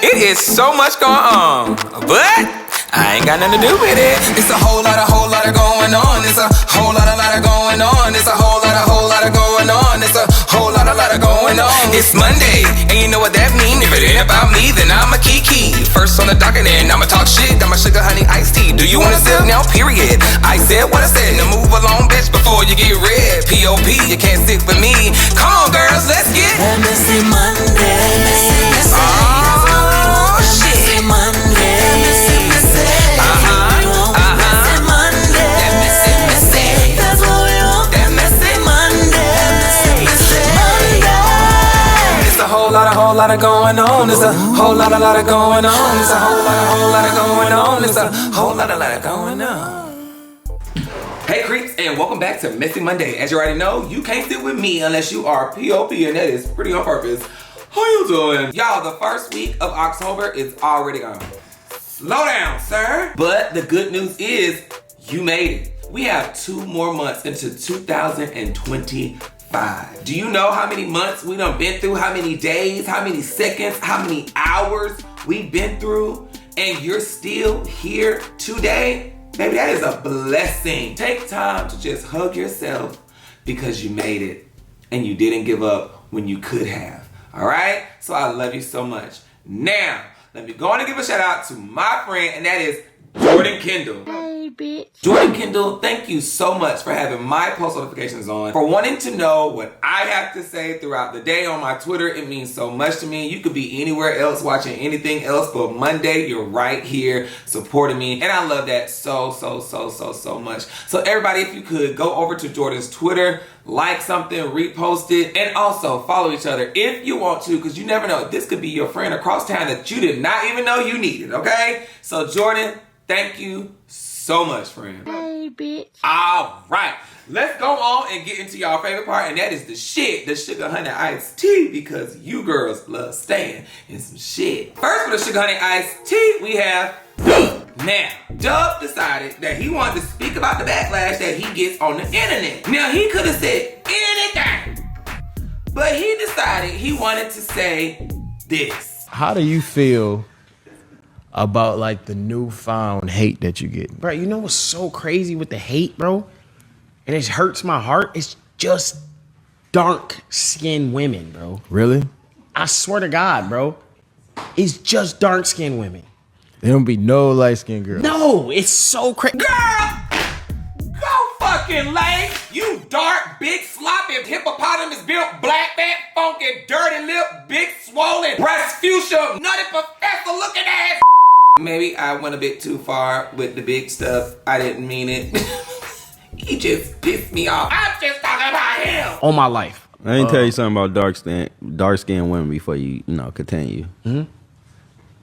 It is so much going on, but I ain't got nothing to do with it. It's a whole lot of going on. It's a whole lot of going on. It's a whole lot of going on. It's a whole lot of going on. It's Monday, and you know what that mean. If it ain't about me, then I'm a kiki. First on the docket, and I'ma talk shit. Got my sugar, honey, iced tea. Do you wanna sip now? Period. I said what I said. Now move along, bitch, before you get red. P.O.P. You can't stick with me. Come on, girls, let's get that messy Monday. Oh shit. Monday. Whole lot of going on. It's a whole lot of going on. It's a whole lot of going on. It's a whole lot of going on. Hey creeps, and welcome back to Messy Monday. As you already know, you can't sit with me unless you are P.O.P. and that is pretty on purpose. How you doing? Y'all, the first week of October is already gone. Slow down, sir. But the good news is you made it. We have 2 more months into 2025. Do you know how many months we done been through? How many days, how many seconds, how many hours we've been through? And you're still here today? Baby, that is a blessing. Take time to just hug yourself because you made it and you didn't give up when you could have. All right? So I love you so much. Now, let me go on and give a shout out to my friend, and that is Jordan Kendall. Hey, bitch. Jordan Kendall, thank you so much for having my post notifications on, for wanting to know what I have to say throughout the day on my Twitter. It means so much to me. You could be anywhere else watching anything else, but Monday, you're right here supporting me. And I love that so much. So everybody, if you could, go over to Jordan's Twitter, like something, repost it, and also follow each other if you want to, because you never know. This could be your friend across town that you did not even know you needed, okay? So Jordan, thank you so much, friend. Hey, bitch. All right, let's go on and get into y'all favorite part, and that is the shit, the sugar honey iced tea, because you girls love staying in some shit. First, for the sugar honey iced tea, we have Dub. Now, Dub decided that he wanted to speak about the backlash that he gets on the internet. Now, he could have said anything, but he decided he wanted to say this. How do you feel about like the newfound hate that you get? Bro, you know what's so crazy with the hate, bro? And it hurts my heart. It's just dark-skinned women, bro. Really? I swear to God, bro. It's just dark-skinned women. There don't be no light-skinned girls. No, it's so crazy. Girl, go fucking lay. You dark, big, sloppy, hippopotamus built, black, fat, funky, dirty lip, big, swollen, breast fuchsia, nutty professor looking ass. Maybe I went a bit too far with the big stuff. I didn't mean it. He just pissed me off. I'm just talking about him. All my life. I ain't tell you something about dark-skinned women before you continue. Mm-hmm.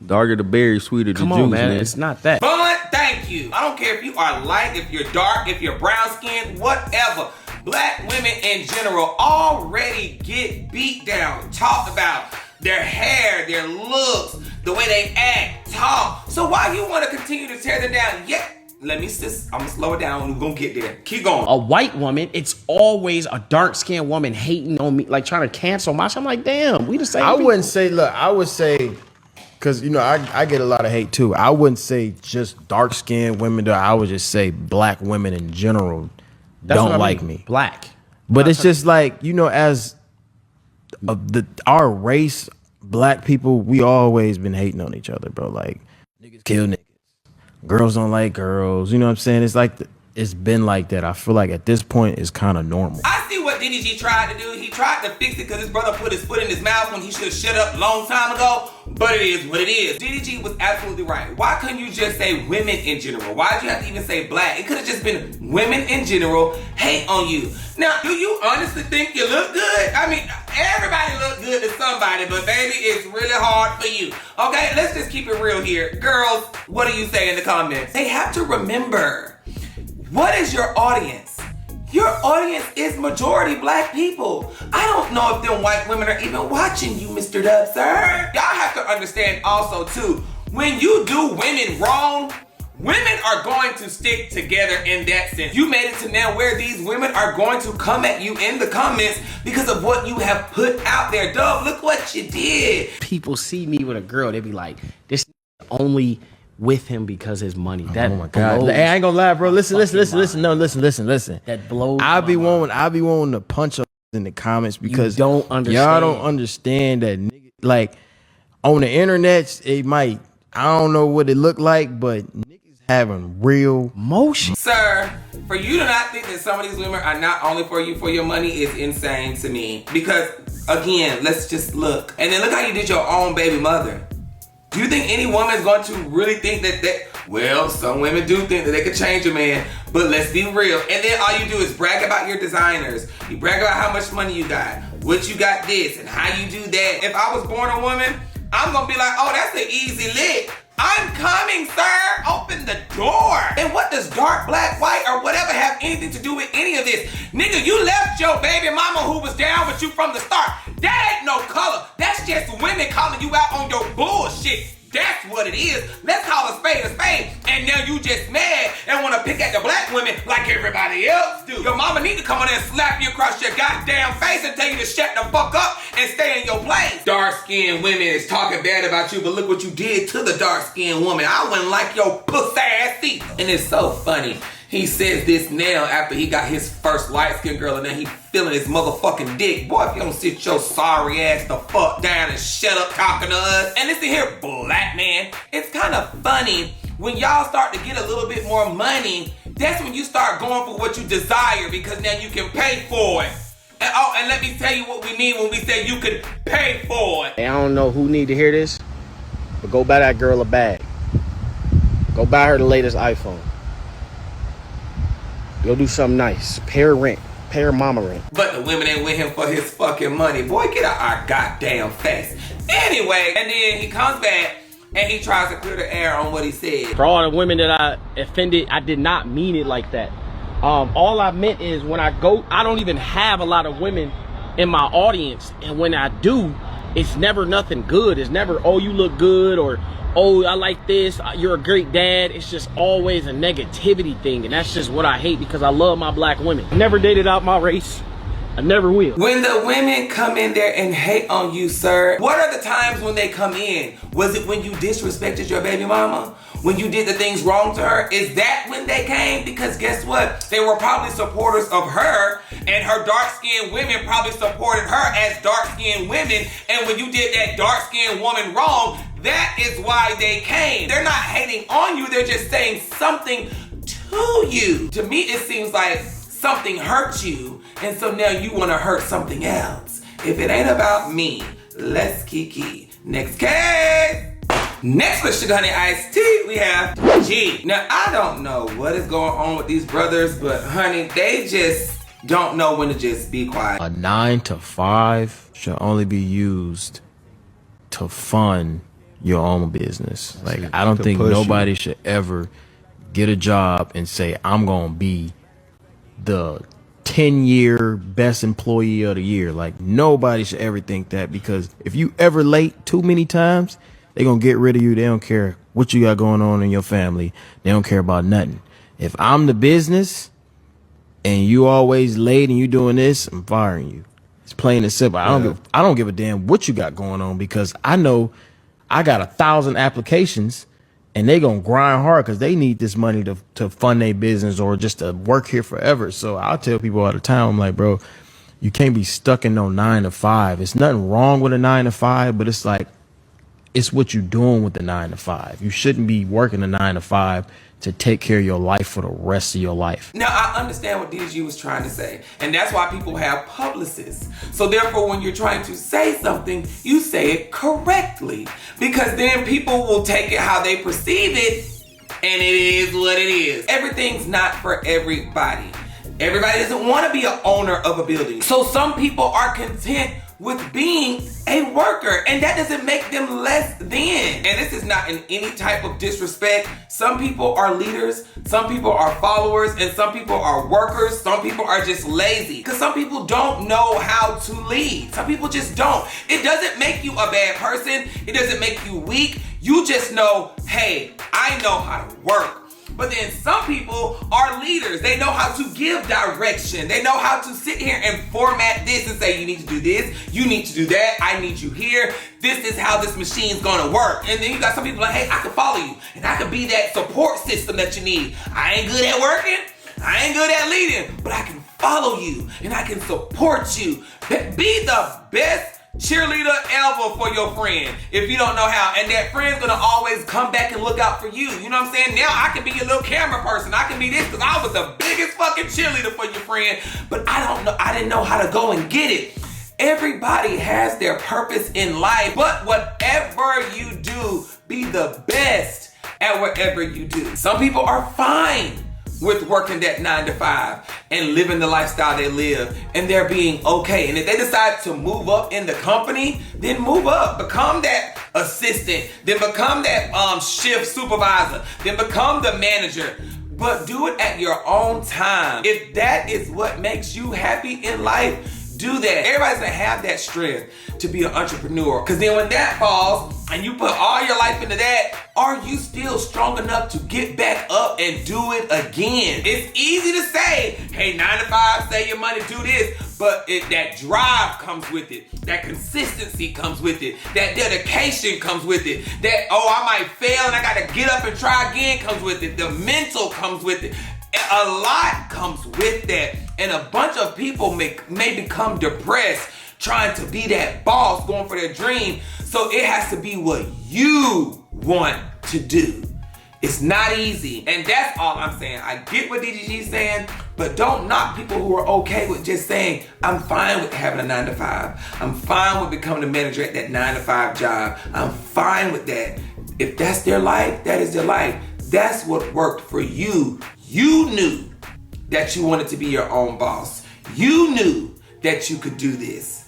Darker the berry, sweeter the juice. Come on, man. It's not that. But thank you. I don't care if you are light, if you're dark, if you're brown skinned, whatever. Black women in general already get beat down, talked about, their hair, their looks, the way they act, talk. So why you want to continue to tear them down? Yeah, I'm gonna slow it down. We're gonna get there. Keep going. A white woman, it's always a dark-skinned woman hating on me, like trying to cancel my shit. I'm like, damn, we the same I people. wouldn't say, look, I would say, because, you know, I get a lot of hate too. I wouldn't say just dark-skinned women, though. I would just say black women in general don't like me. Black. But it's just like, you know, as our race, black people, we always been hating on each other, bro. Like, niggas kill niggas. Girls don't like girls. You know what I'm saying? It's like, it's been like that. I feel like at this point, it's kind of normal. I see what Ddg tried to do. He tried to fix it because his brother put his foot in his mouth when he should have shut up a long time ago. But it is what it is. Ddg was absolutely right. Why couldn't you just say women in general? Why did you have to even say black? It could have just been women in general hate on you. Now, do you honestly think you look good? I mean, everybody look good to somebody, but baby, it's really hard for you. Okay, let's just keep it real here. Girls, what do you say in the comments? They have to remember, what is your audience? Your audience is majority black people. I don't know if them white women are even watching you, Mr. Dub, sir. Y'all have to understand also too, when you do women wrong, Women are going to stick together in that sense. You made it to now where these women are going to come at you in the comments because of what you have put out there. Dub, look what you did. People see me with a girl, they be like, this only with him because his money. That Oh my God! Hey, I ain't gonna lie, bro. Listen. No, listen. That blows. I be wanting to punch up in the comments because don't understand. Y'all don't understand that. Like on the internet, it might. I don't know what it look like, but niggas having real motion. Sir, for you to not think that some of these women are not only for you for your money is insane to me. Because again, let's just look. And then look how you did your own baby mother. Do you think any woman is going to really think that well, some women do think that they could change a man, but let's be real. And then all you do is brag about your designers. You brag about how much money you got, what you got this, and how you do that. If I was born a woman, I'm gonna be like, oh, that's an easy lick. I'm coming, sir. Open the door. And what does dark, black, white, or whatever have anything to do with any of this? Nigga, you left your baby mama who was down with you from the start. That ain't no color. That's just women calling you out on your bullshit. That's what it is. Let's call a spade. And now you just mad and want to pick at the black women like everybody else do. Your mama need to come on there and slap you across your goddamn face and tell you to shut the fuck up and stay in your place. Dark-skinned women is talking bad about you, but look what you did to the dark-skinned woman. I wouldn't like your pussy ass either. And it's so funny. He says this now after he got his first light-skinned girl and then he feeling his motherfucking dick. Boy, if you don't sit your sorry ass the fuck down and shut up talking to us. And listen here, black man, it's kind of funny when y'all start to get a little bit more money, that's when you start going for what you desire because now you can pay for it. And, oh, and let me tell you what we mean when we say you could pay for it. Hey, I don't know who need to hear this, but go buy that girl a bag. Go buy her the latest iPhone. Go do something nice. Pay her rent. Pay her mama rent. But the women ain't with him for his fucking money. Boy, get out our goddamn face. Anyway, and then he comes back and he tries to clear the air on what he said. For all the women that I offended, I did not mean it like that. All I meant is when I go, I don't even have a lot of women in my audience. And when I do, it's never nothing good. It's never, oh, you look good, or oh, I like this, you're a great dad. It's just always a negativity thing, and that's just what I hate because I love my black women. Never dated out my race. I never will. When the women come in there and hate on you, sir, what are the times when they come in? Was it when you disrespected your baby mama? When you did the things wrong to her? Is that when they came? Because guess what? They were probably supporters of her, and her dark-skinned women probably supported her as dark-skinned women, and when you did that dark-skinned woman wrong, that is why they came. They're not hating on you, they're just saying something to you. To me, it seems like something hurt you, and so now you want to hurt something else. If it ain't about me, let's kiki. Next case. Next with Sugar Honey Iced Tea, we have G. Now, I don't know what is going on with these brothers, but honey, they just don't know when to just be quiet. A 9 to 5 should only be used to fund your own business. Like, I don't think nobody should ever get a job and say, I'm gonna be the 10-year best employee of the year. Like, nobody should ever think that, because if you ever late too many times, they gonna get rid of you. They don't care what you got going on in your family. They don't care about nothing. If I'm the business and you always late and you doing this, I'm firing you. It's plain and simple. I don't give a damn what you got going on, because I know I got 1,000 applications and they gonna grind hard because they need this money to fund their business or just to work here forever. So I'll tell people all the time, I'm like, bro, you can't be stuck in no 9 to 5. It's nothing wrong with a 9 to 5, but it's like, it's what you're doing with the 9 to 5. You shouldn't be working a 9 to 5 to take care of your life for the rest of your life. Now, I understand what DG was trying to say, and that's why people have publicists. So therefore, when you're trying to say something, you say it correctly, because then people will take it how they perceive it, and it is what it is. Everything's not for everybody. Everybody doesn't want to be an owner of a building. So some people are content with being a worker, and that doesn't make them less than. And this is not in any type of disrespect. Some people are leaders, some people are followers, and some people are workers. Some people are just lazy, because some people don't know how to lead. Some people just don't. It doesn't make you a bad person. It doesn't make you weak. You just know, hey, I know how to work. But then some people are leaders. They know how to give direction. They know how to sit here and format this and say, you need to do this, you need to do that, I need you here. This is how this machine's gonna work. And then you got some people like, hey, I can follow you and I can be that support system that you need. I ain't good at working, I ain't good at leading, but I can follow you and I can support you. Be the best cheerleader ever for your friend if you don't know how, and that friend's gonna always come back and look out for you. You know what I'm saying? Now I can be your little camera person, I can be this, because I was the biggest fucking cheerleader for your friend, but I didn't know how to go and get it. Everybody has their purpose in life, but whatever you do, be the best at whatever you do. Some people are fine with working that 9 to 5 and living the lifestyle they live, and they're being okay. And if they decide to move up in the company, then move up, become that assistant, then become that shift supervisor, then become the manager. But do it at your own time. If that is what makes you happy in life, do that. Everybody's gonna have that strength to be an entrepreneur. Because then when that falls and you put all your life into that, are you still strong enough to get back up and do it again? It's easy to say, hey, 9 to 5, save your money, do this. But that drive comes with it. That consistency comes with it. That dedication comes with it. That, oh, I might fail and I gotta get up and try again comes with it. The mental comes with it. A lot comes with that. And a bunch of people may become depressed trying to be that boss, going for their dream. So it has to be what you want to do. It's not easy. And that's all I'm saying. I get what DGG's saying, but don't knock people who are okay with just saying, I'm fine with having a 9 to 5. I'm fine with becoming a manager at that 9 to 5 job. I'm fine with that. If that's their life, that is their life. That's what worked for you. You knew that you wanted to be your own boss. You knew that you could do this.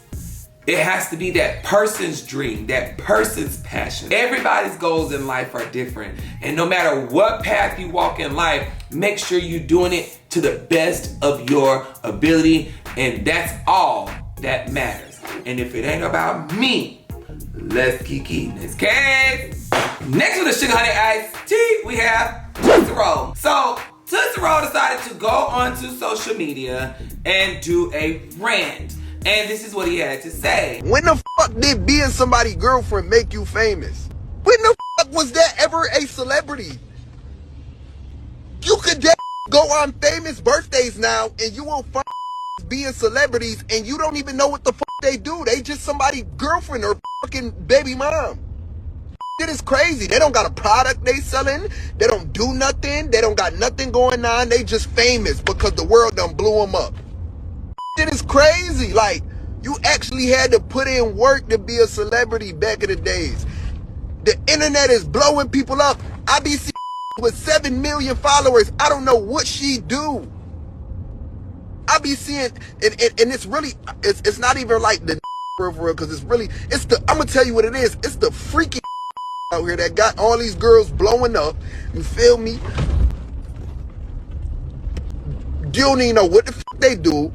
It has to be that person's dream, that person's passion. Everybody's goals in life are different. And no matter what path you walk in life, make sure you're doing it to the best of your ability. And that's all that matters. And if it ain't about me, let's keep eating this cake. Next with the sugar honey iced tea, we have ToosiRoll. So ToosiRoll decided to go onto social media and do a rant. And this is what he had to say. When the fuck did being somebody's girlfriend make you famous? When the fuck was that ever a celebrity? You could go on famous birthdays now and you won't find being celebrities and you don't even know what the fuck they do. They just somebody's girlfriend or fucking baby mom. It is crazy. They don't got a product they selling. They don't do nothing. They don't got nothing going on. They just famous because the world done blew them up. It is crazy. Like, you actually had to put in work to be a celebrity back in the days. The internet is blowing people up. I be seeing with 7 million followers. I don't know what she do. I be seeing, and it's really, it's not even like the for real, because it's really, it's the, I'm gonna tell you what it is. It's the freaky out here that got all these girls blowing up. You feel me? You don't even know what the fuck they do.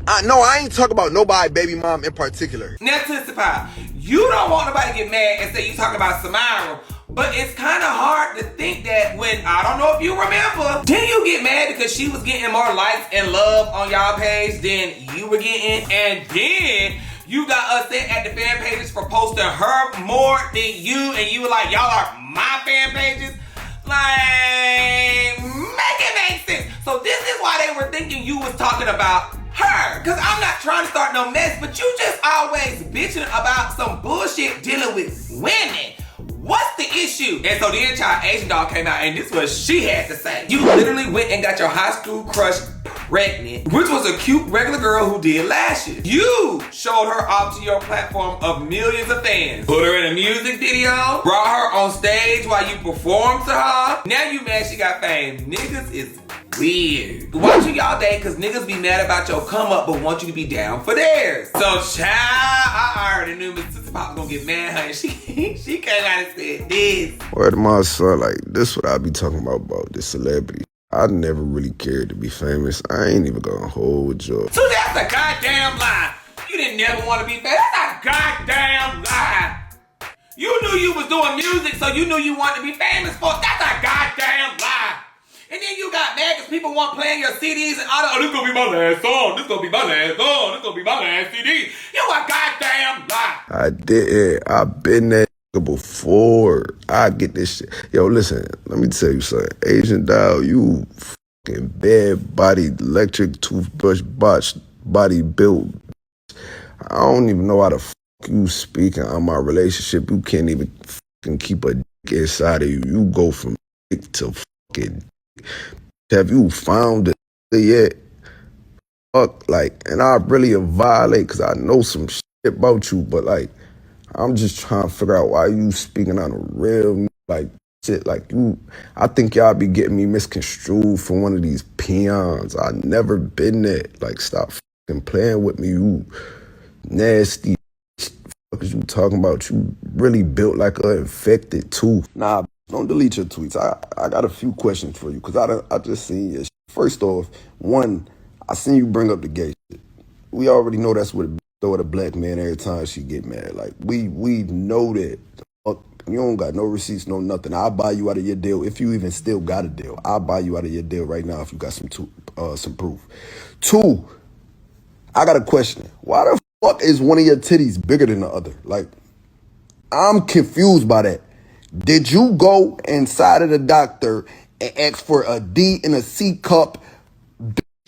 I ain't talking about nobody baby mom in particular. Now testify, you don't want nobody to get mad and say you talking about Samara, but it's kind of hard to think that when, I don't know if you remember, didn't you get mad because she was getting more likes and love on y'all page than you were getting? And then you got upset at the fan pages for posting her more than you, and you were like, y'all are my fan pages? Like, make it make sense. So this is why they were thinking you was talking about her. Because I'm not trying to start no mess, but you just always bitching about some bullshit dealing with women. What's the issue? And so then child Asian Doll came out and this is what she had to say. You literally went and got your high school crush pregnant, which was a cute regular girl who did lashes. You showed her off to your platform of millions of fans. Put her in a music video, brought her on stage while you performed to her. Now you mad she got fame. Niggas is weird. Watching y'all date because niggas be mad about your come up but want you to be down for theirs. So child, I already knew Miss Sister Pop was gonna get mad, honey. She came out and said this. Word to my son, like, this what I be talking about this celebrity. I never really cared to be famous. I ain't even gonna hold you. So that's a goddamn lie. You didn't never want to be famous. That's a goddamn lie. You knew you was doing music, so you knew you wanted to be famous for. That's a goddamn goddamn lie. And then you got mad because people weren't playing your CDs and all that. Oh, this gonna be my last song. This gonna be my last song. This gonna be my last CD. You a goddamn lie. I did. I've been that before. I get this shit. Yo, listen, let me tell you something. Asian Doll, you fucking bad body, electric toothbrush body built. I don't even know how the fuck you speaking on my relationship. You can't even fucking keep a dick inside of you. You go from dick to fucking dick. Have you found it yet? Fuck, like, and I really violate because I know some shit about you, but like, I'm just trying to figure out why you speaking on a real, like, shit, like you, I think y'all be getting me misconstrued for one of these peons. I never been there. Like, stop fucking playing with me, you nasty. Fuck is you talking about? You really built like a infected tooth. Nah, don't delete your tweets. I got a few questions for you because I just seen your shit. First off, one, I seen you bring up the gay shit. We already know that's what it throw at a black man every time she get mad. Like, we know that. Fuck, you don't got no receipts, no nothing. I'll buy you out of your deal if you even still got a deal. I'll buy you out of your deal right now if you got some proof. Two, I got a question. Why the fuck is one of your titties bigger than the other? Like, I'm confused by that. Did you go inside of the doctor and ask for a D and a C cup,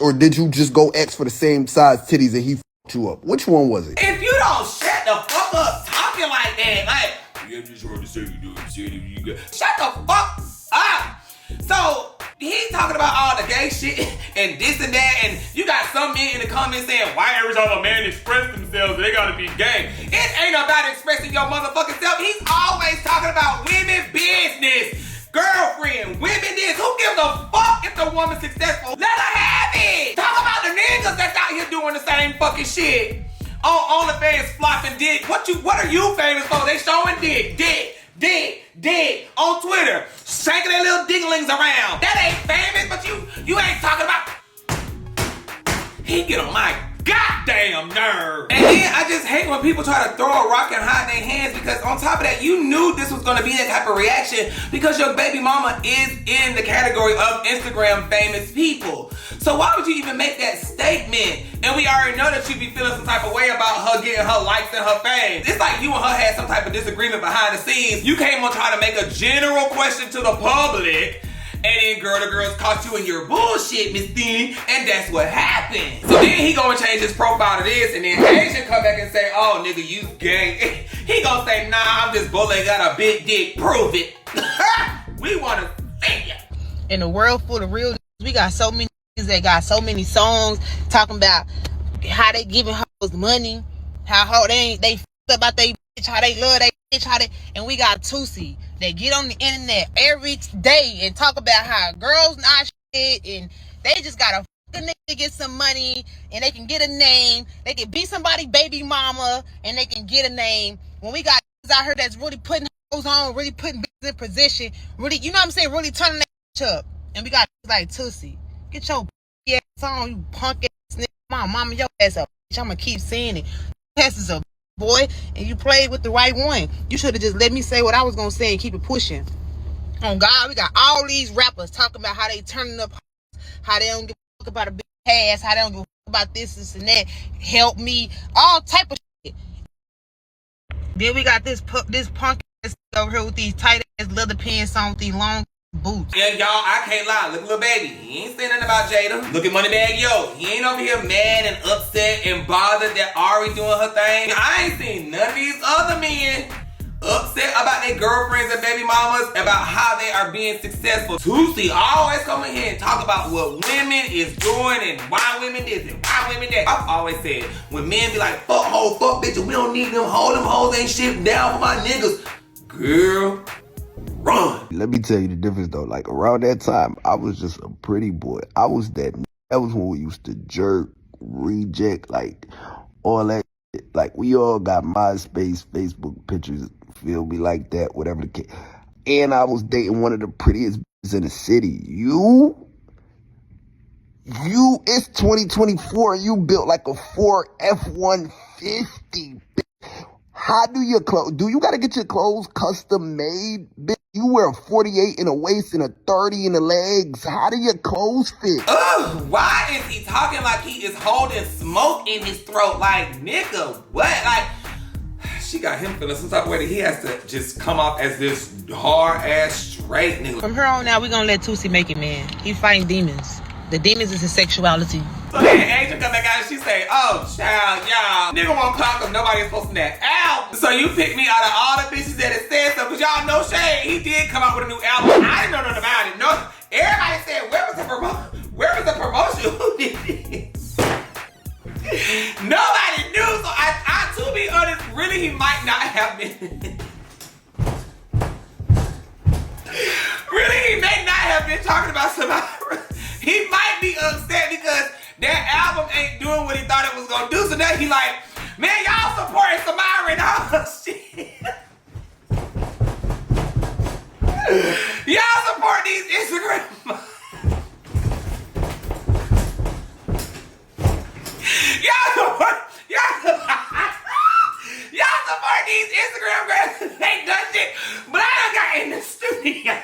or did you just go ask for the same size titties and he fucked you up? Which one was it? If you don't shut the fuck up talking like that, like, yeah, I'm just trying to say you do it. Shut the fuck up. So, he talking about all the gay shit and this and that, and you got some men in the comments saying, why every time a man express themselves, they gotta be gay? It ain't about expressing your motherfucking self. He's always talking about women business, girlfriend, women this. Who gives a fuck if the woman's successful? Let her have it. Talk about the niggas that's out here doing the same fucking shit. On OnlyFans flopping dick. What are you famous for? They showing dick on Twitter, shaking their little dinglings around. That ain't famous, but you ain't talking about. He get on my goddamn nerve. And then I just hate when people try to throw a rock and hide their hands, because on top of that, you knew this was gonna be that type of reaction because your baby mama is in the category of Instagram famous people. So why would you even make that statement? And we already know that you be feeling some type of way about her getting her likes and her fame. It's like you and her had some type of disagreement behind the scenes. You came on trying to make a general question to the public, and then the girls caught you in your bullshit, Miss Thing, and that's what happened. So then he gonna change his profile to this, and then Asian come back and say, oh nigga, you gay. He gonna say, nah, I'm just bullying, got a big dick, prove it. We wanna see ya. In a world full of real, we got so many niggas that got so many songs talking about how they giving hoes money, how they f*** about they bitch, how they love they bitch, how they, and we got Toosii. They get on the internet every day and talk about how girls not shit, and they just gotta fuck a nigga to get some money, and they can get a name. They can be somebody baby mama, and they can get a name. When we got out here that's really putting hoes on, really putting bitches in position, really, you know what I'm saying, really turning that bitch up. And we got like Toosii. Get your ass on, you punk ass nigga. Mama, your ass up, bitch. I'ma keep saying it. Your ass is a boy, and you played with the right one. You should have just let me say what I was gonna say and keep it pushing. On God, we got all these rappers talking about how they turning up, how they don't give a fuck about a big ass, how they don't give a fuck about this and that. Help me, all type of shit. Then we got this punk ass over here with these tight ass leather pants on with these long boots. Yeah, y'all, I can't lie. Look at Lil Baby. He ain't saying nothing about Jada. Look at Moneybagg Yo. He ain't over here mad and upset and bothered that Ari doing her thing. I ain't seen none of these other men upset about their girlfriends and baby mamas, about how they are being successful. Toosii always come in here and talk about what women is doing and why women this and why women that. I've always said, when men be like, fuck hoes, fuck bitches, we don't need them hoes ain't shit down for my niggas. Girl, run. Let me tell you the difference though. Like, around that time, I was just a pretty boy. That was when we used to jerk, reject, like all that shit. Like, we all got MySpace, Facebook pictures, feel me, like that, whatever the case. And I was dating one of the prettiest bitches in the city. It's 2024 and you built like a Ford F-150, bitch. How do your clothes, do you gotta get your clothes custom made, bitch? You wear a 48 in the waist and a 30 in the legs. How do your clothes fit? Ugh, why is he talking like he is holding smoke in his throat? Like, nigga, what? Like, she got him feeling some type of way that he has to just come off as this hard-ass straight nigga. From here on out, we're gonna let Toosii make it, man. He fighting demons. The demons is his sexuality. So then Angel come back out and she say, oh, child, y'all, nigga won't pop because nobody's posting that album. So you picked me out of all the bitches that had said stuff, because y'all know shade. He did come out with a new album. I didn't know nothing about it. No, everybody said, where was the promotion? Where was the promotion? Who did it? Nobody knew. So I, to be honest, really he might not have been. Really, he may not have been talking about somebody. He might be upset because that album ain't doing what he thought it was gonna do. So now he like, man, y'all supporting Samara and all shit. Y'all support these Instagram. Y'all support these Instagram girls. They done shit, but I done got in the studio.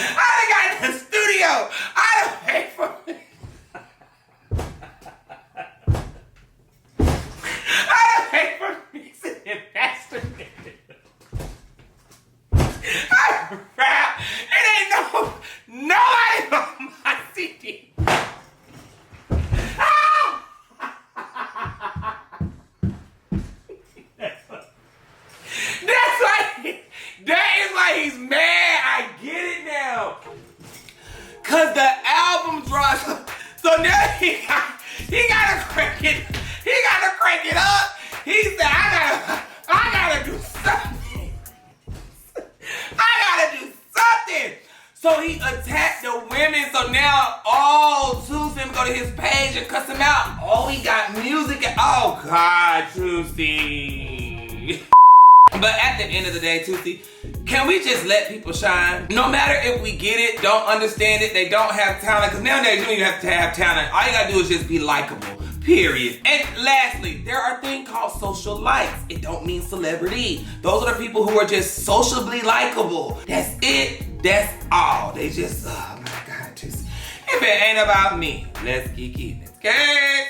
I done got in the studio. I done paid for it. I done paid for mixing and mastering it. I'm proud. It ain't nobody on my CD. That is why he's mad. I get it now. Cause the album drops. So now he gotta crank it. He gotta crank it up. He said, I gotta do something. I gotta do something. So he attacked the women. So now all Toosii go to his page and cuss him out. Oh, he got music. Oh God, Toosii. But at the end of the day, Toosii, can we just let people shine? No matter if we get it, don't understand it, they don't have talent, because nowadays you don't even have to have talent. All you gotta do is just be likable, period. And lastly, there are things called social likes. It don't mean celebrity. Those are the people who are just sociably likable. That's it, that's all. They just, oh my God, Toosii. If it ain't about me, let's keep keeping it, okay?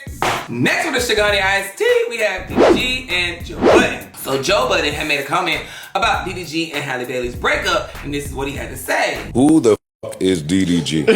Next on the Shigani Iced Tea, we have Ddg and Joe Budden. So Joe Budden had made a comment about Ddg and Halle Bailey's breakup, and this is what he had to say. Who the f is Ddg?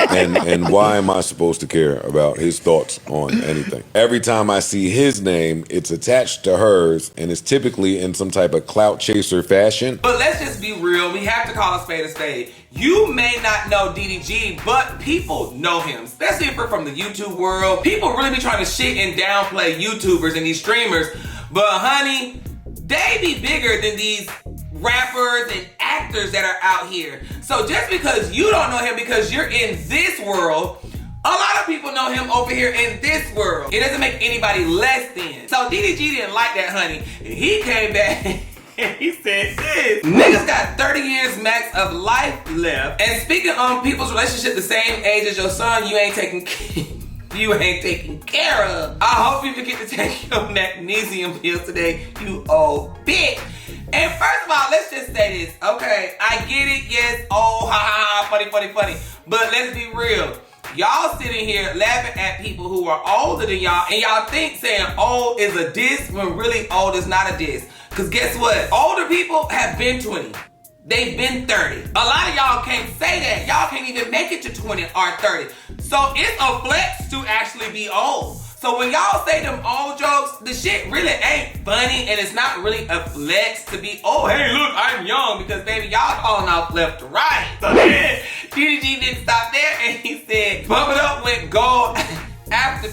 and why am I supposed to care about his thoughts on anything? Every time I see his name, it's attached to hers, and it's typically in some type of clout chaser fashion. But let's just be real, we have to call a spade a spade. You may not know Ddg, but people know him, especially if we're from the YouTube world. People really be trying to shit and downplay YouTubers and these streamers, but honey, they be bigger than these rappers and actors that are out here. So just because you don't know him because you're in this world, a lot of people know him over here in this world. It doesn't make anybody less than. So Ddg didn't like that, honey. And he came back and he said this. Niggas got 30 years max of life left. And speaking on people's relationship the same age as your son, you ain't taking care of. I hope you forget to take your magnesium pills today, you old bitch. And first of all, let's just say this, okay? I get it, yes, oh, ha, ha, ha, funny. But let's be real. Y'all sitting here laughing at people who are older than y'all, and y'all think saying old is a diss when really old is not a diss. Because guess what? Older people have been 20. They've been 30. A lot of y'all can't say that. Y'all can't even make it to 20 or 30. So it's a flex to actually be old. So when y'all say them old jokes, the shit really ain't funny, and it's not really a flex to be, oh, hey, look, I'm young, because baby, y'all falling off left to right. So then, Ddg didn't stop there, and he said, Bump It Up went gold after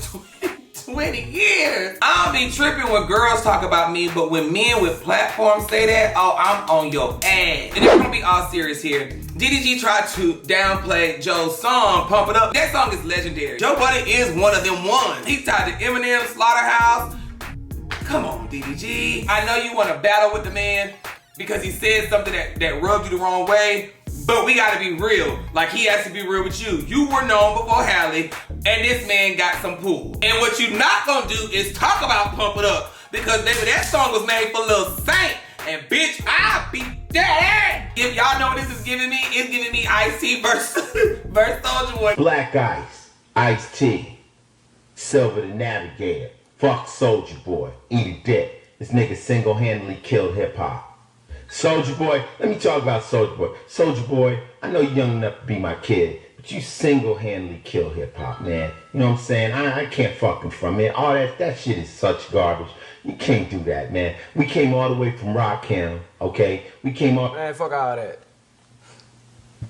20 years. I don't be tripping when girls talk about me, but when men with platforms say that, oh, I'm on your ass. And if we're gonna be all serious here, Ddg tried to downplay Joe's song, Pump It Up. That song is legendary. Joe Budden is one of them ones. He's tied to Eminem, Slaughterhouse. Come on, Ddg. I know you want to battle with the man because he said something that rubbed you the wrong way, but we gotta be real. Like, he has to be real with you. You were known before Halle, and this man got some pull. And what you not gonna do is talk about Pump It Up, because baby, that song was made for Lil Saint. And bitch, I beat that. If y'all know what this is giving me, it's giving me Ice-T versus Soulja Boy. Black Ice, Ice-T, Silver the Navigator, fuck Soulja Boy, eat a dick. This nigga single-handedly killed hip-hop. Soulja Boy, let me talk about Soulja Boy. Soulja Boy, I know you're young enough to be my kid, but you single-handedly killed hip-hop, man. You know what I'm saying? I can't fucking from it. All that shit is such garbage. You can't do that, man. We came all the way from Rockham, okay? We came all... Man, fuck all that.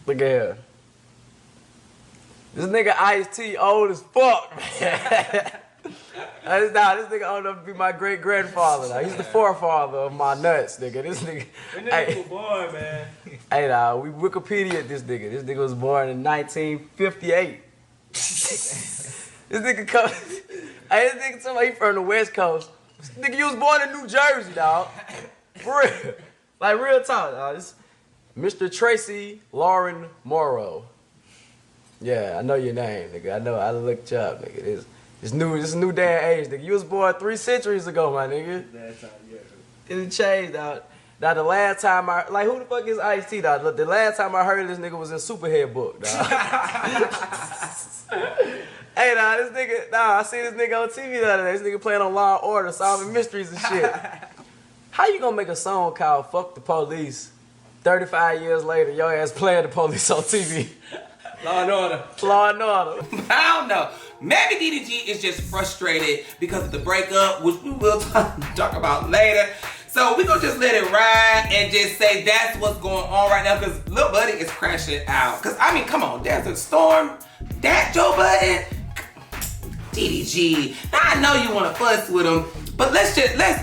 Look at here. This nigga Ice-T old as fuck, man. This nigga old enough to be my great-grandfather now. He's the forefather of my nuts, nigga. This nigga... That nigga was born, man. Hey, now, we Wikipedia this nigga. This nigga was born in 1958. This nigga come... Hey, this nigga somebody from the West Coast. Nigga, you was born in New Jersey, dog. For real. Like, real talk, dog. This Mr. Tracy Lauren Morrow. Yeah, I know your name, nigga. I know. I looked you up, nigga. This is a new day and age, nigga. You was born 3 centuries ago, my nigga. It changed, dog. Now, the last time like, who the fuck is Ice-T, dog? The last time I heard this nigga was in Superhead book, dog. Hey, nah, this nigga, I seen this nigga on TV the other day. This nigga playing on Law & Order, solving mysteries and shit. How you gonna make a song called Fuck the Police 35 years later, your ass playing the police on TV? Law and Order. Law and Order. I don't know. Maybe DDG is just frustrated because of the breakup, which we will talk about later. So we gonna just let it ride and just say that's what's going on right now, because Lil Buddy is crashing out. Because, I mean, come on, there's a storm. That Joe Budden, DDG. Now, I know you want to fuss with him, but let's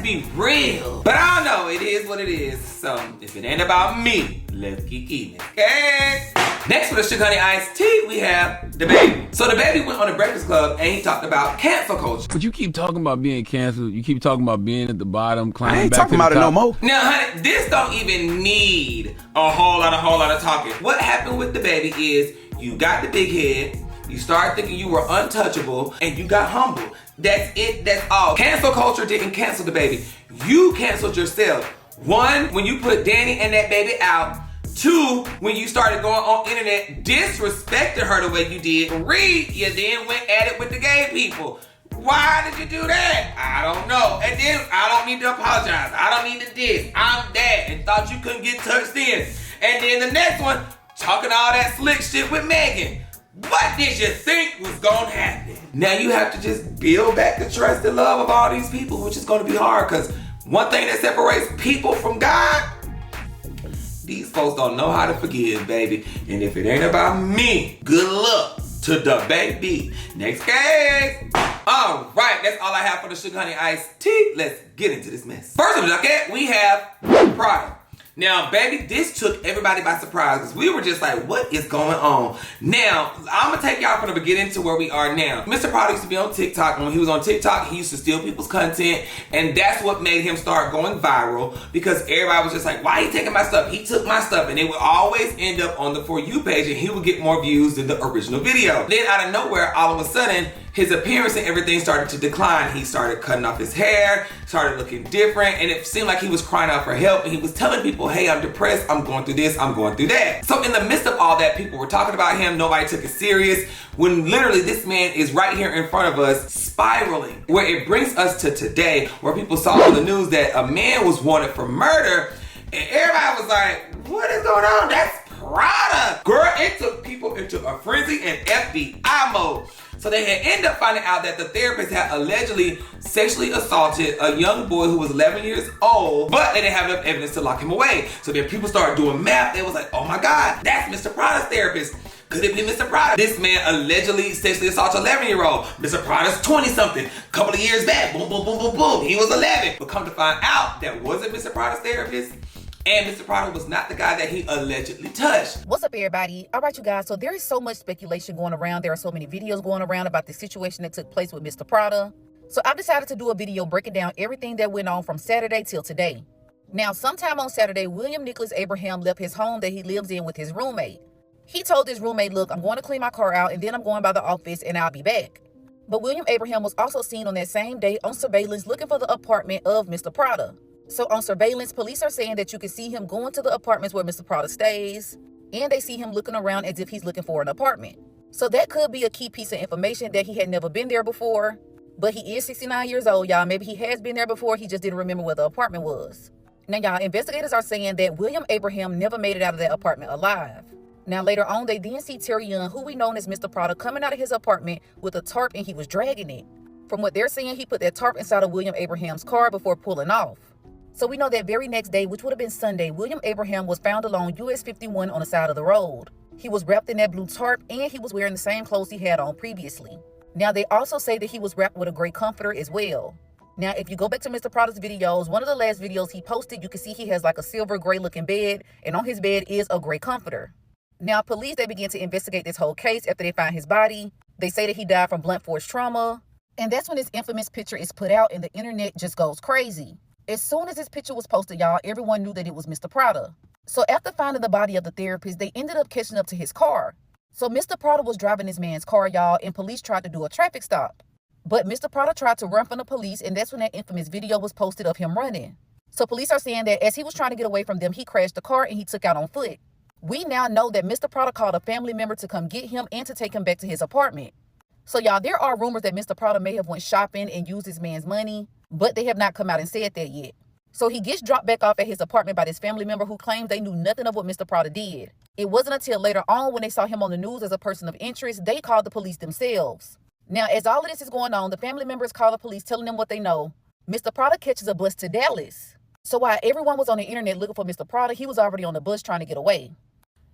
be real. But I don't know, it is what it is. So if it ain't about me, let's keep eating, okay? Next for the Sugar Honey Iced Tea, we have DaBaby. So DaBaby went on the Breakfast Club and he talked about cancel culture. But you keep talking about being canceled. You keep talking about being at the bottom, climbing I ain't back talking to the about it top. no more. Now, honey, this don't even need a whole lot of talking. What happened with DaBaby is you got the big head, you started thinking you were untouchable, and you got humble. That's it, that's all. Cancel culture didn't cancel DaBaby. You canceled yourself. 1, when you put Danny and that baby out. 2, when you started going on internet, disrespecting her the way you did. 3, you then went at it with the gay people. Why did you do that? I don't know. And then I don't need to apologize. I don't need to diss. I'm that, and thought you couldn't get touched in. And then the next one, talking all that slick shit with Megan. What did you think was gonna happen? Now you have to just build back the trust and love of all these people, which is gonna be hard, because one thing that separates people from God, these folks don't know how to forgive, baby. And if it ain't about me, good luck to DaBaby. Next case. All right, that's all I have for the Sugar Honey Iced Tea. Let's get into this mess. First on the docket, we have Prada. Now, baby, this took everybody by surprise because we were just like, what is going on? Now, I'm going to take y'all from the beginning to where we are now. Mr. Prada used to be on TikTok, and when he was on TikTok, he used to steal people's content, and that's what made him start going viral because everybody was just like, why he taking my stuff? He took my stuff, and it would always end up on the For You page, and he would get more views than the original video. Then out of nowhere, all of a sudden, his appearance and everything started to decline. He started cutting off his hair, started looking different, and it seemed like he was crying out for help, and he was telling people, hey, I'm depressed, I'm going through this, I'm going through that. So in the midst of all that, people were talking about him, nobody took it serious, when literally this man is right here in front of us, spiraling. Where it brings us to today, where people saw on the news that a man was wanted for murder, and everybody was like, what is going on? That's Prada. Girl, it took people into a frenzy and FBI mode. So they had ended up finding out that the therapist had allegedly sexually assaulted a young boy who was 11 years old, but they didn't have enough evidence to lock him away. So then people started doing math. They was like, oh my God, that's Mr. Prada's therapist. Could it be Mr. Prada? This man allegedly sexually assaulted an 11-year-old. Mr. Prada's 20-something. A couple of years back, boom, boom, boom, boom, boom. He was 11. But come to find out, that wasn't Mr. Prada's therapist. And Mr. Prada was not the guy that he allegedly touched. What's up, everybody? All right, you guys. So there is so much speculation going around. There are so many videos going around about the situation that took place with Mr. Prada. So I've decided to do a video breaking down everything that went on from Saturday till today. Now, sometime on Saturday, William Nicholas Abraham left his home that he lives in with his roommate. He told his roommate, look, I'm going to clean my car out and then I'm going by the office and I'll be back. But William Abraham was also seen on that same day on surveillance looking for the apartment of Mr. Prada. So on surveillance, police are saying that you can see him going to the apartments where Mr. Prada stays, and they see him looking around as if he's looking for an apartment. So that could be a key piece of information that he had never been there before, but he is 69 years old, y'all. Maybe he has been there before, he just didn't remember where the apartment was. Now, y'all, investigators are saying that William Abraham never made it out of that apartment alive. Now, later on, they then see Terry Young, who we know as Mr. Prada, coming out of his apartment with a tarp, and he was dragging it. From what they're saying, he put that tarp inside of William Abraham's car before pulling off. So we know that very next day, which would have been Sunday, William Abraham was found along US 51 on the side of the road. He was wrapped in that blue tarp, and he was wearing the same clothes he had on previously. Now, they also say that he was wrapped with a gray comforter as well. Now, if you go back to Mr. Prada's videos, one of the last videos he posted, you can see he has like a silver gray looking bed, and on his bed is a gray comforter. Now, police, they begin to investigate this whole case after they find his body. They say that he died from blunt force trauma. And that's when this infamous picture is put out and the internet just goes crazy. As soon as this picture was posted, y'all, everyone knew that it was Mr. Prada. So after finding the body of the therapist, they ended up catching up to his car. So Mr. Prada was driving this man's car, y'all, and police tried to do a traffic stop. But Mr. Prada tried to run from the police, and that's when that infamous video was posted of him running. So police are saying that as he was trying to get away from them, he crashed the car and he took out on foot. We now know that Mr. Prada called a family member to come get him and to take him back to his apartment. So y'all, there are rumors that Mr. Prada may have went shopping and used this man's money, but they have not come out and said that yet. So he gets dropped back off at his apartment by this family member who claims they knew nothing of what Mr. Prada did. It wasn't until later on when they saw him on the news as a person of interest, they called the police themselves. Now, as all of this is going on, the family members call the police telling them what they know. Mr. Prada catches a bus to Dallas. So while everyone was on the internet looking for Mr. Prada, he was already on the bus trying to get away.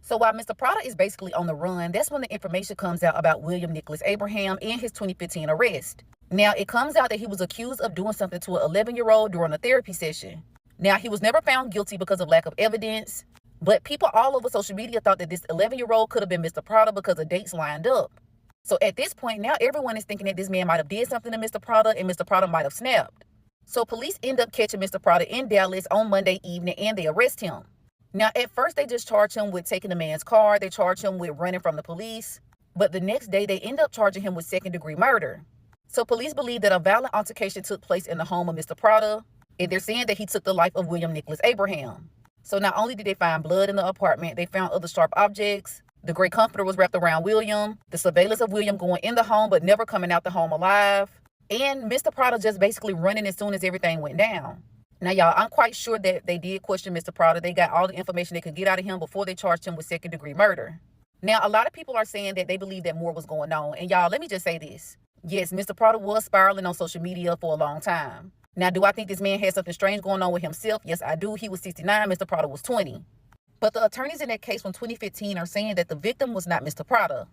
So while Mr. Prada is basically on the run, that's when the information comes out about William Nicholas Abraham and his 2015 arrest. Now, it comes out that he was accused of doing something to an 11-year-old during a therapy session. Now, he was never found guilty because of lack of evidence, but people all over social media thought that this 11-year-old could have been Mr. Prada because the dates lined up. So at this point, now everyone is thinking that this man might have did something to Mr. Prada and Mr. Prada might have snapped. So police end up catching Mr. Prada in Dallas on Monday evening and they arrest him. Now, at first, they just charge him with taking the man's car. They charge him with running from the police. But the next day, they end up charging him with second-degree murder. So police believe that a violent altercation took place in the home of Mr. Prada, and they're saying that he took the life of William Nicholas Abraham. So not only did they find blood in the apartment, they found other sharp objects. The gray comforter was wrapped around William. The surveillance of William going in the home but never coming out the home alive. And Mr. Prada just basically running as soon as everything went down. Now, y'all, I'm quite sure that they did question Mr. Prada. They got all the information they could get out of him before they charged him with second-degree murder. Now, a lot of people are saying that they believe that more was going on. And y'all, let me just say this. Yes, Mr. Prada was spiraling on social media for a long time. Now, do I think this man had something strange going on with himself? Yes, I do. He was 69. Mr. Prada was 20. But the attorneys in that case from 2015 are saying that the victim was not Mr. Prada.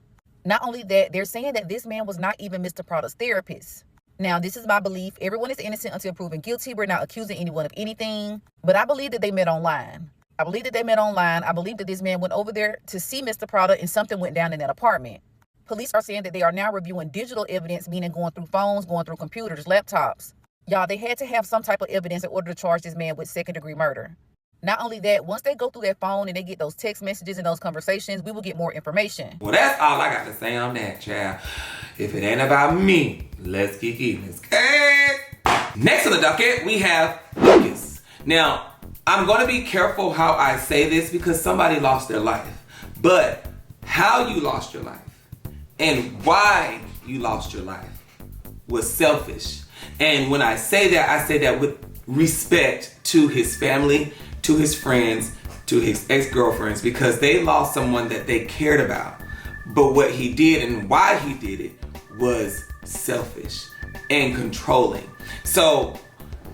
Not only that, they're saying that this man was not even Mr. Prada's therapist. Now, this is my belief. Everyone is innocent until proven guilty. We're not accusing anyone of anything. But I believe that they met online. I believe that this man went over there to see Mr. Prada and something went down in that apartment. Police are saying that they are now reviewing digital evidence, meaning going through phones, going through computers, laptops. Y'all, they had to have some type of evidence in order to charge this man with second-degree murder. Not only that, once they go through their phone and they get those text messages and those conversations, we will get more information. Well, that's all I got to say on that, child. If it ain't about me, let's get even. Next on the docket, we have Lucas. Now, I'm going to be careful how I say this because somebody lost their life. But how you lost your life and why you lost your life was selfish. And when I say that with respect to his family, to his friends, to his ex-girlfriends, because they lost someone that they cared about. But what he did and why he did it was selfish and controlling. So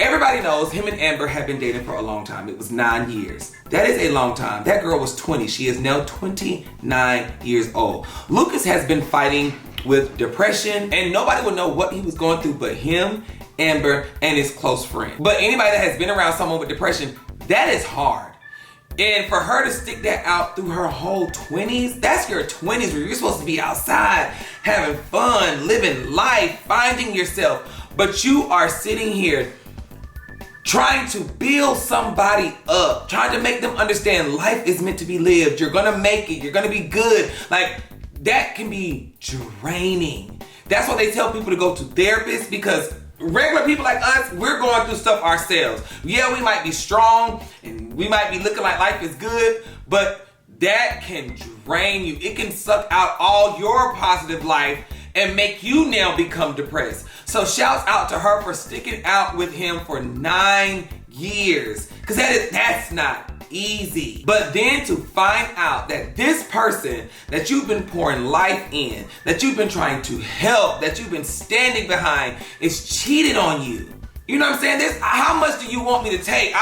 everybody knows him and Amber have been dating for a long time. It was 9 years. That is a long time. That girl was 20. She is now 29 years old. Lucas has been fighting with depression and nobody would know what he was going through but him, Amber, and his close friend. But anybody that has been around someone with depression, that is hard. And for her to stick that out through her whole 20s, that's your 20s where you're supposed to be outside, having fun, living life, finding yourself. But you are sitting here trying to build somebody up, trying to make them understand life is meant to be lived. You're gonna make it, you're gonna be good. Like, that can be draining. That's why they tell people to go to therapists, because regular people like us, we're going through stuff ourselves. Yeah, we might be strong and we might be looking like life is good, but that can drain you. It can suck out all your positive life and make you now become depressed. So shouts out to her for sticking out with him for 9 years, because that's not easy. But then to find out that this person that you've been pouring life in, that you've been trying to help, that you've been standing behind, is cheated on you. You know what I'm saying? This, how much do you want me to take?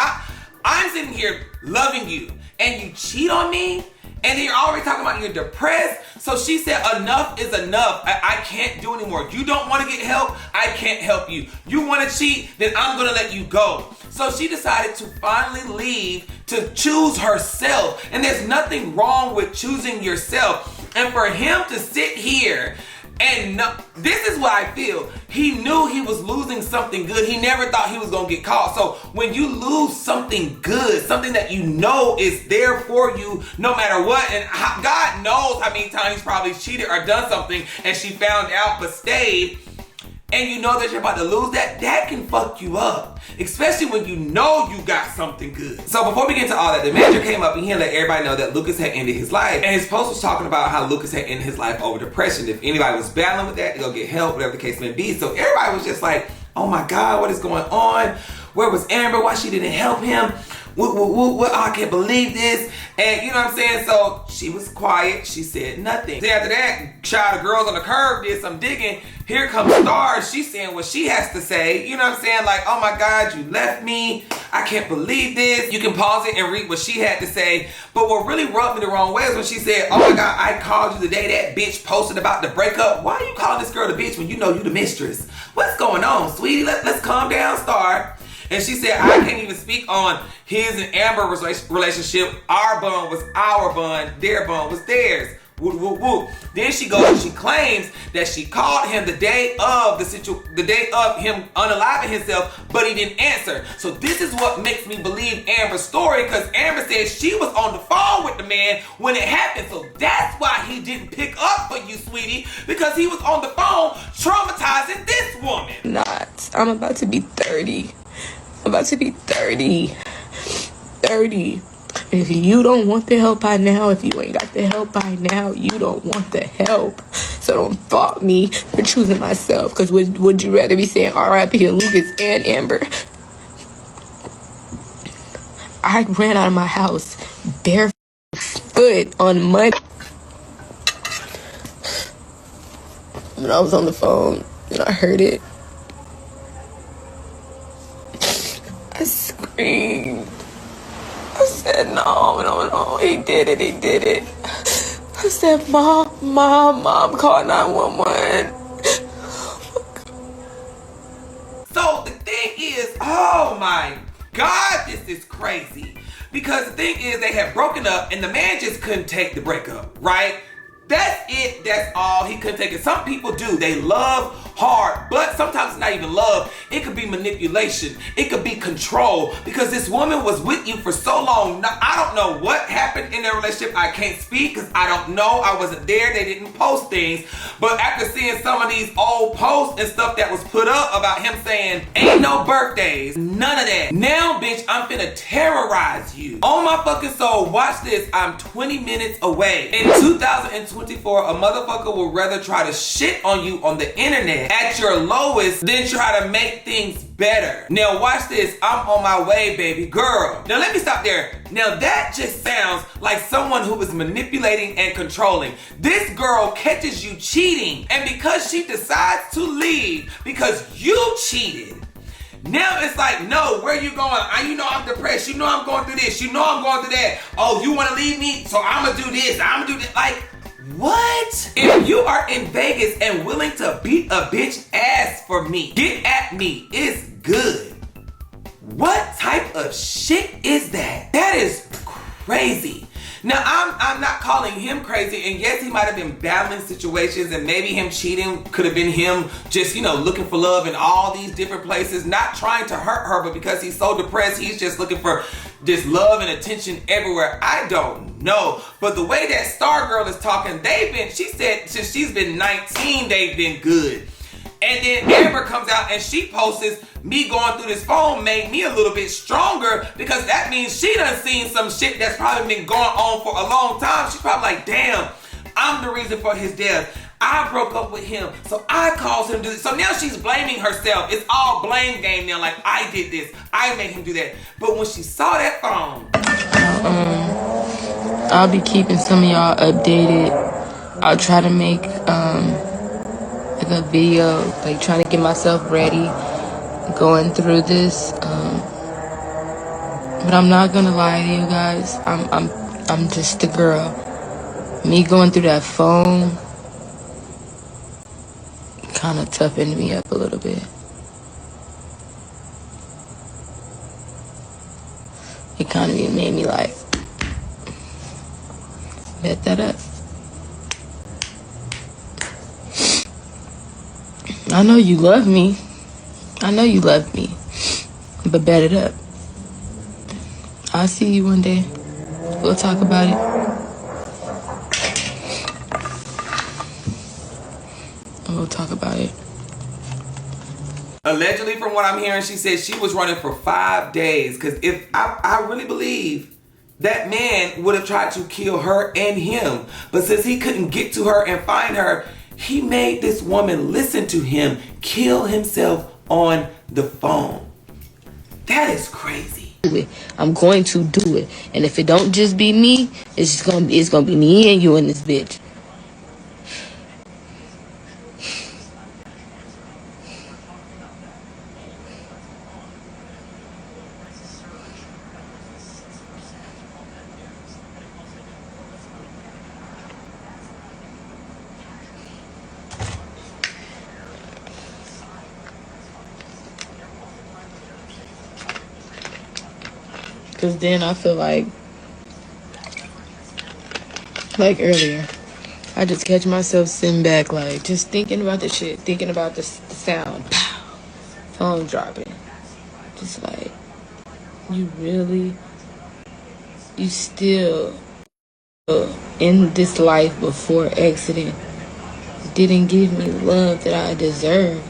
I'm sitting here loving you and you cheat on me? And then you're already talking about you're depressed. So she said, enough is enough. I can't do anymore. You don't want to get help? I can't help you. You want to cheat? Then I'm going to let you go. So she decided to finally leave to choose herself. And there's nothing wrong with choosing yourself. And for him to sit here and no, this is what I feel. He knew he was losing something good. He never thought he was gonna get caught. So when you lose something good, something that you know is there for you no matter what, and God knows how many times he's probably cheated or done something and she found out but stayed, and you know that you're about to lose that can fuck you up. Especially when you know you got something good. So before we get into all that, the manager came up and he let everybody know that Lucas had ended his life. And his post was talking about how Lucas had ended his life over depression. If anybody was battling with that, to go get help, whatever the case may be. So everybody was just like, oh my God, what is going on? Where was Amber? Why she didn't help him? What, I can't believe this. And you know what I'm saying? So she was quiet. She said nothing. Then after that, Child of Girls on the Curve did some digging. Here comes Stars. She's saying what she has to say. You know what I'm saying? Like, oh my God, you left me. I can't believe this. You can pause it and read what she had to say. But what really rubbed me the wrong way is when she said, oh my God, I called you the day that bitch posted about the breakup. Why are you calling this girl the bitch when you know you the mistress? What's going on, sweetie? Let's calm down, Star. And she said, I can't even speak on his and Amber relationship. Our bond was our bond. Their bond was theirs. Woo, woo, woo. Then she goes and she claims that she called him the day of him unaliving himself, but he didn't answer. So this is what makes me believe Amber's story, because Amber said she was on the phone with the man when it happened. So that's why he didn't pick up for you, sweetie, because he was on the phone traumatizing this woman. I'm about to be 30. I'm about to be 30. If you don't want the help by now, if you ain't got the help by now, you don't want the help. So don't fault me for choosing myself. Because would you rather be saying R.I.P. to Lucas and Amber? I ran out of my house barefoot on Monday. When I was on the phone and I heard it, I screamed. I said, no, he did it. I said, Mom, call 911. So the thing is, oh my God, this is crazy. Because the thing is, they had broken up and the man just couldn't take the breakup, right? That's it, that's all. He couldn't take it. Some people do. They love hard, but sometimes it's not even love. It could be manipulation. It could be control, because this woman was with you for so long. Now, I don't know what happened in their relationship. I can't speak because I don't know. I wasn't there. They didn't post things. But after seeing some of these old posts and stuff that was put up about him saying, ain't no birthdays, none of that. Now, bitch, I'm finna terrorize you. On my fucking soul, watch this. I'm 20 minutes away. In 2024, a motherfucker will rather try to shit on you on the internet at your lowest than try to make things better. Now watch this. I'm on my way, baby girl. Now let me stop there. Now that just sounds like someone who is manipulating and controlling. This girl catches you cheating, and because she decides to leave because you cheated, now it's like, no, where you going? You know I'm depressed. You know I'm going through this. You know I'm going through that. Oh, you want to leave me? So I'm going to do this. I'm going to do that. Like, what? If you are in Vegas and willing to beat a bitch ass for me, get at me, it's good. What type of shit is that? That is crazy. Now, I'm not calling him crazy, and yes, he might have been battling situations, and maybe him cheating could have been him just, you know, looking for love in all these different places, not trying to hurt her, but because he's so depressed, he's just looking for just love and attention everywhere. I don't know. But the way that Star Girl is talking, she said since she's been 19, they've been good. And then Amber comes out and she posts, me going through this phone made me a little bit stronger, because that means she done seen some shit that's probably been going on for a long time. She's probably like, damn, I'm the reason for his death. I broke up with him, so I caused him to do this. So now she's blaming herself. It's all blame game now. Like, I did this. I made him do that. But when she saw that phone, I'll be keeping some of y'all updated. I'll try to make like a video, like trying to get myself ready, going through this. But I'm not gonna lie to you guys. I'm just a girl. Me going through that phone kind of toughened me up a little bit. It kind of made me like, bet that up. I know you love me. I know you love me. But bet it up. I'll see you one day. We'll talk about it. We'll talk about it. allegedly, from what I'm hearing, she said she was running for 5 days. Because if I really believe that man would have tried to kill her and him. But since he couldn't get to her and find her, he made this woman listen to him kill himself on the phone. That is crazy. I'm going to do it. And if it don't just be me, it's gonna be me and you and this bitch. Because then I feel like earlier, I just catch myself sitting back, like, just thinking about the shit, thinking about the sound, pow, phone dropping. Just like, you still in this life before accident didn't give me love that I deserved.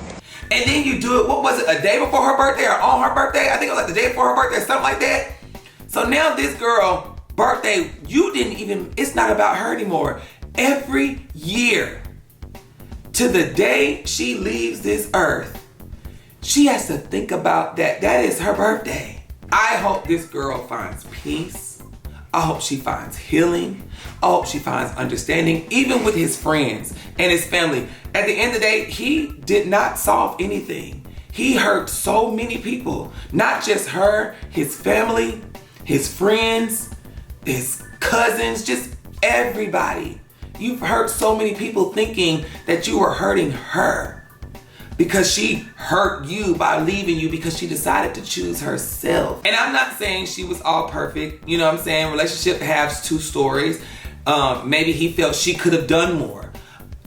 And then you do it, what was it, a day before her birthday or on her birthday? I think it was like the day before her birthday, something like that. So now this girl, birthday, it's not about her anymore. Every year, to the day she leaves this earth, she has to think about that. That is her birthday. I hope this girl finds peace. I hope she finds healing. I hope she finds understanding, even with his friends and his family. At the end of the day, he did not solve anything. He hurt so many people, not just her, his family, his friends, his cousins, just everybody. You've hurt so many people thinking that you were hurting her because she hurt you by leaving you because she decided to choose herself. And I'm not saying she was all perfect. You know what I'm saying? Relationship has two stories. Maybe he felt she could have done more.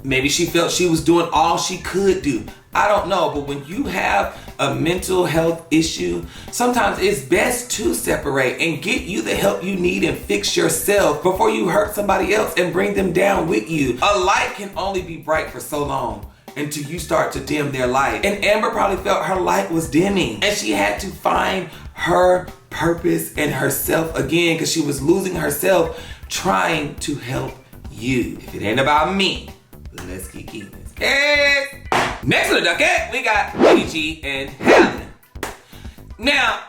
Maybe she felt she was doing all she could do. I don't know, but when you have a mental health issue, sometimes it's best to separate and get you the help you need and fix yourself before you hurt somebody else and bring them down with you. A light can only be bright for so long until you start to dim their light. And Amber probably felt her light was dimming and she had to find her purpose and herself again because she was losing herself trying to help you. If it ain't about me, let's keep keeping this. Yes. Next on the docket, we got Ddg and Halle. Now,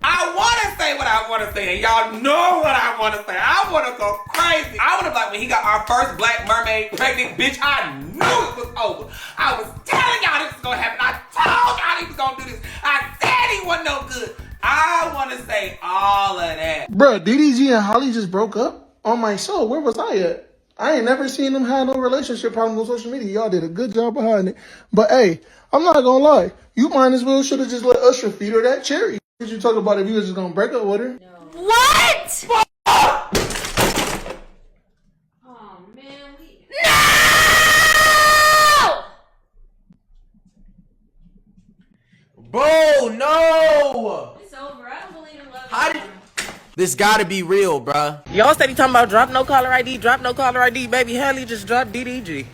I want to say what I want to say, and y'all know what I want to say. I want to go crazy. I want to be like when he got our first black mermaid pregnant, bitch, I knew it was over. I was telling y'all this was going to happen. I told y'all he was going to do this. I said he wasn't no good. I want to say all of that. Bruh, Ddg and Halle just broke up? On my soul, where was I at? I ain't never seen them have no relationship problems on social media. Y'all did a good job behind it. But hey, I'm not gonna lie. You might as well should have just let Usher feed her that cherry. What you talking about if you was just gonna break up with her? What? Bro, no. It's over. I don't believe in love. How did... This gotta be real, bruh. Y'all steady talking about drop no caller ID, drop no caller ID. Baby, Halle just dropped DDG.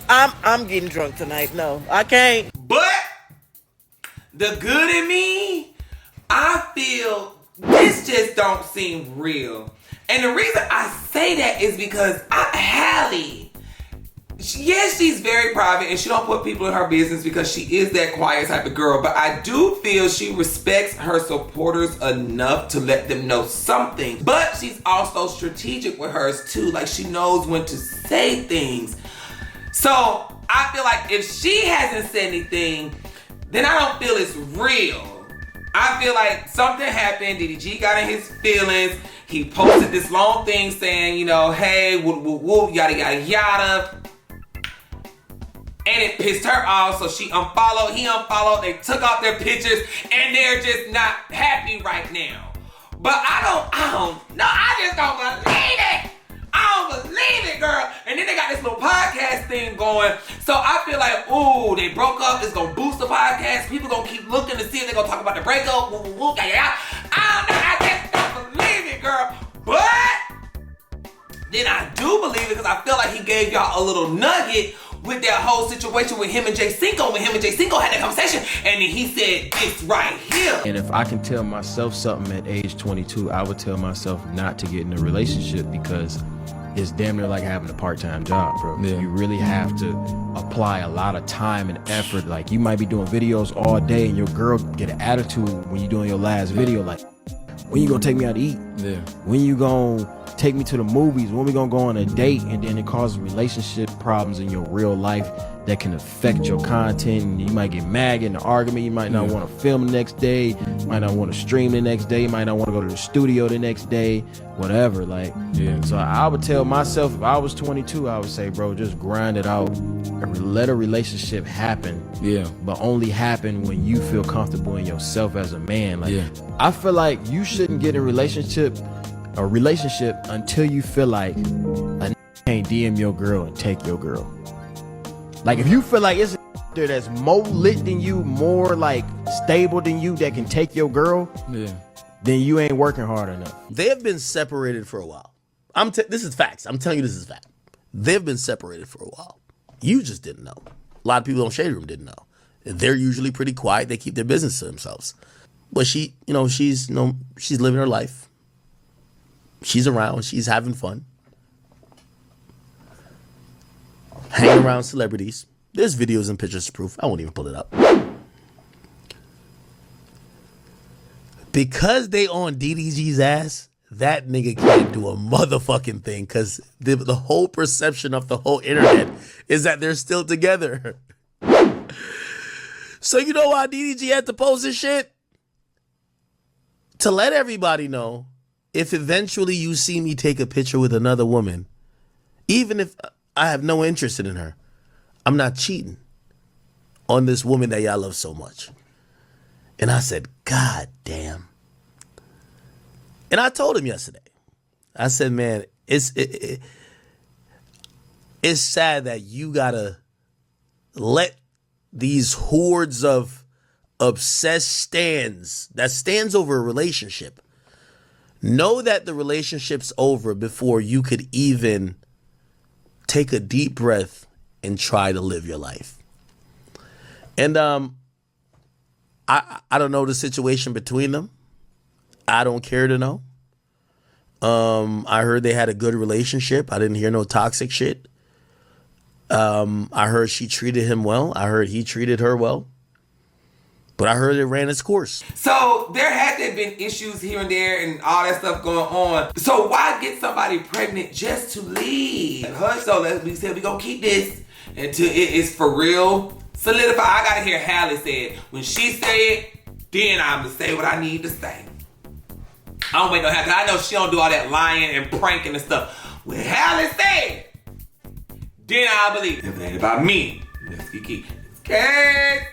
I'm getting drunk tonight. No, I can't. But the good in me, I feel this just don't seem real. And the reason I say that is because Halle, yes, she's very private and she don't put people in her business because she is that quiet type of girl. But I do feel she respects her supporters enough to let them know something. But she's also strategic with hers too. Like she knows when to say things. So I feel like if she hasn't said anything, then I don't feel it's real. I feel like something happened. DDG got in his feelings. He posted this long thing saying, you know, hey, whoop, whoop, whoop, yada, yada, yada. And it pissed her off, so she unfollowed, he unfollowed, they took out their pictures, and they're just not happy right now. But I don't know, I just don't believe it. I don't believe it, girl. And then they got this little podcast thing going. So I feel like, ooh, they broke up, it's gonna boost the podcast. People gonna keep looking to see if they're gonna talk about the breakup, woo, woo, woo, yeah, yeah. I don't know, I just don't believe it, girl. But then I do believe it because I feel like he gave y'all a little nugget with that whole situation with him and Jay Cinco, when him and Jay Cinco had that conversation, and then he said this right here. And if I can tell myself something at age 22, I would tell myself not to get in a relationship because it's damn near like having a part-time job, bro. Yeah. You really have to apply a lot of time and effort. Like, you might be doing videos all day and your girl get an attitude when you're doing your last video, like, when you gonna take me out to eat? Yeah. When you gonna take me to the movies? When we gonna go on a date? And then it causes relationship problems in your real life that can affect your content. And you might get mad, get in an argument. You might not want to film the next day. You might not want to stream the next day. You might not want to go to the studio the next day. Whatever, like. Yeah. So I would tell myself, if I was 22, I would say, bro, just grind it out. Let a relationship happen. Yeah. But only happen when you feel comfortable in yourself as a man. Like, I feel like you shouldn't get in a relationship until you feel like a can't DM your girl and take your girl. Like, if you feel like it's a there that's more lit than you, more like stable than you, that can take your girl, then you ain't working hard enough. They have been separated for a while. This is facts. I'm telling you, this is fact. They've been separated for a while. You just didn't know. A lot of people on Shade Room didn't know. They're usually pretty quiet. They keep their business to themselves. But she's living her life. She's around. She's having fun. Hanging around celebrities. There's videos and pictures to proof. I won't even pull it up. Because they on DDG's ass, that nigga can't do a motherfucking thing, because the whole perception of the whole internet is that they're still together. So you know why DDG had to post this shit? To let everybody know, if eventually you see me take a picture with another woman, even if I have no interest in her, I'm not cheating on this woman that y'all love so much. And I said, God damn. And I told him yesterday, I said, man, it's sad that you gotta let these hordes of obsessed stands over a relationship know that the relationship's over before you could even take a deep breath and try to live your life. And I don't know the situation between them. I don't care to know. I heard they had a good relationship. I didn't hear no toxic shit. I heard she treated him well. I heard he treated her well. But I heard it ran its course. So there had to have been issues here and there and all that stuff going on. So why get somebody pregnant just to leave? So we said we gonna keep this until it is for real solidified. I gotta hear Halle say it. When she say it, then I'm gonna say what I need to say. I don't wait no Halle, 'cause I know she don't do all that lying and pranking and stuff. When Halle say it, then I believe it. If it ain't about me, let's keep it. Okay.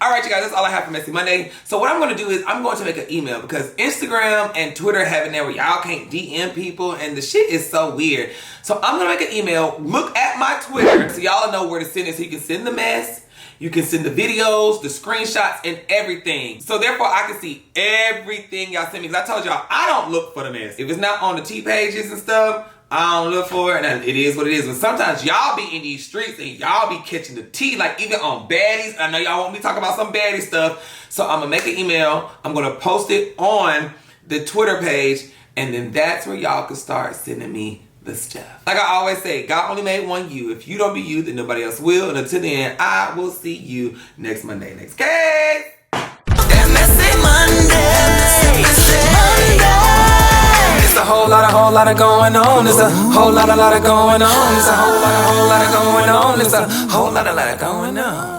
All right, you guys, that's all I have for Messy Monday. So what I'm going to do is I'm going to make an email, because Instagram and Twitter have it there where y'all can't DM people, and the shit is so weird. So I'm going to make an email. Look at my Twitter so y'all know where to send it, so you can send the mess. You can send the videos, the screenshots, and everything. So therefore, I can see everything y'all send me. Because I told y'all, I don't look for the mess. If it's not on the T pages and stuff, I don't look for it, and it is what it is. But sometimes y'all be in these streets and y'all be catching the tea, like even on baddies. I know y'all want me to talk about some baddie stuff. So I'm gonna make an email. I'm gonna post it on the Twitter page, and then that's where y'all can start sending me the stuff. Like I always say, God only made one you. If you don't be you, then nobody else will. And until then, I will see you next Monday. Next case. It's a whole lot of going on. It's a whole lot of going on. It's a whole lot of going on. It's a whole lot of going on.